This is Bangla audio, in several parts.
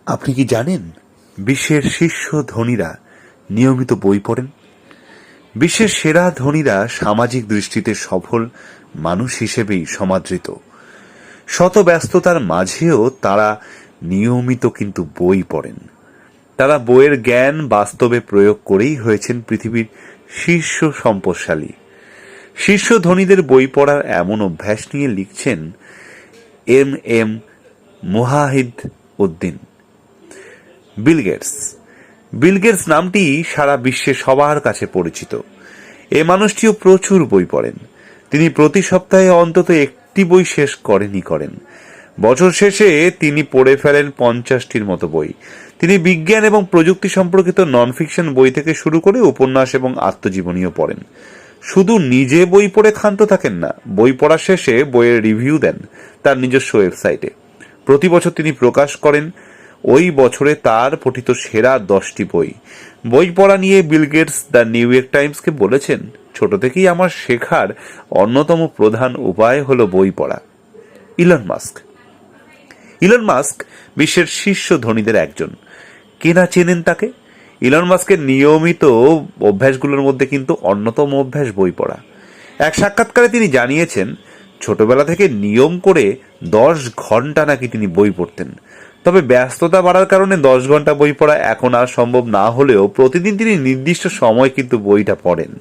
আপনি কি জানেন বিশ্বের শীর্ষ ধনীরা নিয়মিত বই পড়েন? বিশ্বের সেরা ধনীরা সামাজিক দৃষ্টিতে সফল মানুষ হিসেবেই সমাদৃত। শত ব্যস্ততার মাঝেও তারা নিয়মিত কিন্তু বই পড়েন। তারা বইয়ের জ্ঞান বাস্তবে প্রয়োগ করেই হয়েছেন পৃথিবীর শীর্ষ সম্পদশালী। শীর্ষ ধনীদের বই পড়ার এমন অভ্যাস নিয়ে লিখছেন এম মুজাহিদ উদ্দিন। বিল গেটস নামটি সারা বিশ্বে সবার কাছে পরিচিত। এ মানুষটিও প্রচুর বই পড়েন। তিনি প্রতি সপ্তাহে অন্তত একটি বই শেষ করেন। বছর শেষে তিনি পড়ে ফেলেন 50টির মতো বই। তিনি বিজ্ঞান এবং প্রযুক্তি সম্পর্কিত নন ফিকশন বই থেকে শুরু করে উপন্যাস এবং আত্মজীবনীও পড়েন। শুধু নিজে বই পড়ে ক্ষান্ত থাকেন না, বই পড়া শেষে বইয়ের রিভিউ দেন তার নিজস্ব ওয়েবসাইটে। প্রতি বছর তিনি প্রকাশ করেন ওই বছরে তার পঠিত সেরা 10টি বই পড়া নিয়ে Bill Gates the New York টাইমসকে বলেছেন, ছোট থেকেই আমার শেখার অন্যতম প্রধান উপায় হলো বই পড়া। ইলন মাস্ক বিশ্বের শীর্ষ ধনীদের একজন। কে না চেনেন তাকে? ইলন মাস্কের নিয়মিত অভ্যাসগুলোর মধ্যে কিন্তু অন্যতম অভ্যাস বই পড়া। এক সাক্ষাৎকারে তিনি জানিয়েছেন, ছোটবেলা থেকে নিয়ম করে 10 ঘন্টা নাকি তিনি বই পড়তেন। তবে ব্যস্ততা বাড়ার কারণে 10 ঘন্টা বই পড়া এখন আর সম্ভব না হলেও প্রতিদিন তিনি নির্দিষ্ট সময় কিন্তু বইটা পড়েন।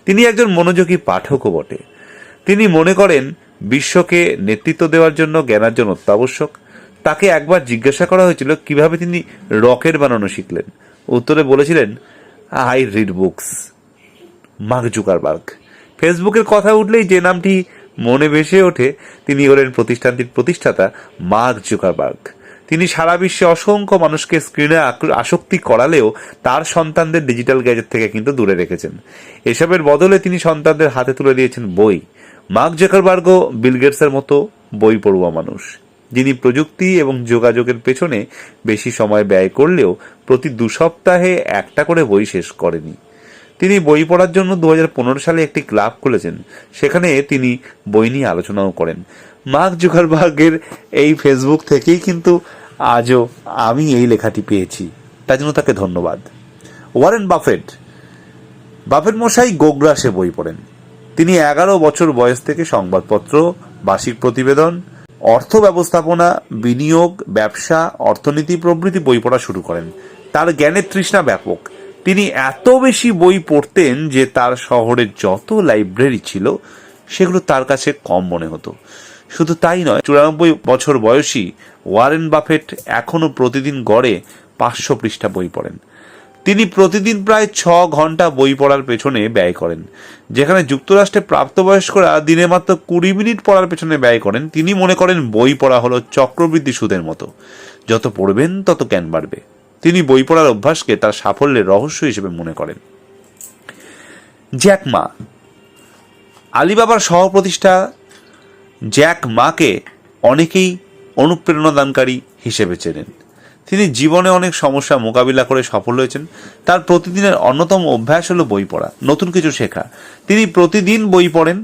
তিনি একজন মনোযোগী পাঠকও বটে। তিনি মনে করেন বিশ্বকে নেতৃত্ব দেওয়ার জন্য জ্ঞানার্জন অত্যাবশ্যক। তাকে একবার জিজ্ঞাসা করা হয়েছিল কিভাবে তিনি রকেট বানানো শিখলেন। উত্তরে বলেছিলেন, I read books. Mark Zuckerberg. ফেসবুকের কথা উঠলেই যে নামটি মনে ভেসে ওঠে তিনি হলেন প্রতিষ্ঠানটির প্রতিষ্ঠাতা মার্ক জুকারবার্গ। তিনি সারা বিশ্বে অসংখ্য মানুষকে স্ক্রিনে আসক্তি করালেও তার সন্তানদের ডিজিটাল গ্যাজেট থেকে কিন্তু দূরে রেখেছেন। এসবের বদলে তিনি সন্তানদের হাতে তুলে দিয়েছেন বই। মার্ক জুকারবার্গও বিল গেটসের মতো বই পড়ুয়া মানুষ, যিনি প্রযুক্তি এবং যোগাযোগের পেছনে বেশি সময় ব্যয় করলেও প্রতি 2 সপ্তাহে একটা করে বই শেষ করেনি। তিনি বই পড়ার জন্য 2015 সালে একটি ক্লাব খুলেছেন। সেখানে তিনি বই নিয়ে আলোচনাও করেন। মার্ক জুকারবার্গের এই ফেসবুক থেকেই কিন্তু আজও আমি এই লেখাটি পেয়েছি, তার জন্য তাকে ধন্যবাদ। ওয়ারেন বাফেট মশাই গোগ্রাসে বই পড়েন। তিনি 11 বছর বয়স থেকে সংবাদপত্র, বার্ষিক প্রতিবেদন, অর্থ ব্যবস্থাপনা, বিনিয়োগ, ব্যবসা, অর্থনীতি প্রভৃতি বই পড়া শুরু করেন। তার জ্ঞানের তৃষ্ণা ব্যাপক। তিনি এত বেশি বই পড়তেন যে তার শহরের যত লাইব্রেরি ছিল সেগুলো তার কাছে কম মনে হতো। শুধু তাই নয়, 94 বছর বয়সী ওয়ারেন বাফেট এখনো প্রতিদিন গড়ে 500 পৃষ্ঠা বই পড়েন। তিনি প্রতিদিন প্রায় 6 ঘন্টা বই পড়ার পেছনে ব্যয় করেন। যেখানে যুক্তরাষ্ট্রে প্রাপ্তবয়স্করা দিনে মাত্র 20 মিনিট পড়ার পেছনে ব্যয় করেন, তিনি মনে করেন বই পড়া হলো চক্রবৃদ্ধি সুদের মতো, যত পড়বেন তত জ্ঞান বাড়বে। তিনি বই পড়ার অভ্যাসকে তার সাফল্যের রহস্য হিসেবে মনে করেন। Jack Ma. আলিবাবার সহপ্রতিষ্ঠা জ্যাক মাকে অনেকেই অনুপ্রেরণাদানকারী হিসেবে চেনেন। তিনি জীবনে অনেক সমস্যা মোকাবিলা করে সফল হয়েছেন। তার প্রতিদিনের অন্যতম অভ্যাস হলো বই পড়া, নতুন কিছু শেখা। তিনি প্রতিদিন বই পড়েন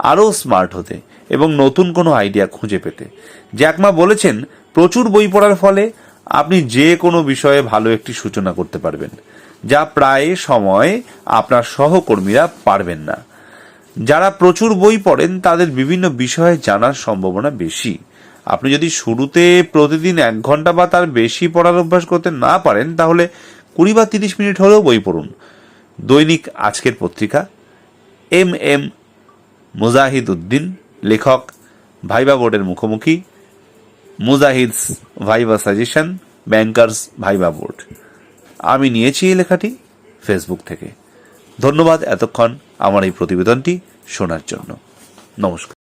আরও স্মার্ট হতে এবং নতুন কোনো আইডিয়া খুঁজে পেতে। জ্যাক মা বলেছেন, প্রচুর বই পড়ার ফলে আপনি যে কোনো বিষয়ে ভালো একটি সূচনা করতে পারবেন, যা প্রায় সময় আপনার সহকর্মীরা পারবেন না। যারা প্রচুর বই পড়েন তাদের বিভিন্ন বিষয়ে জানার সম্ভাবনা বেশি। আপনি যদি শুরুতে প্রতিদিন 1 ঘন্টা বা তার বেশি পড়ার অভ্যাস করতে না পারেন, তাহলে 20 বা 30 মিনিট হলেও বই পড়ুন। দৈনিক আজকের পত্রিকা। এম মুজাহিদ উদ্দিন, লেখক, ভাইবা বোর্ডের মুখোমুখি, Mujahid's viva suggestion, bankers viva board. আমি নিয়েছি এই লেখাটি ফেসবুক থেকে। ধন্যবাদ এতক্ষণ আমার এই প্রতিবেদনটি শোনার জন্য। নমস্কার।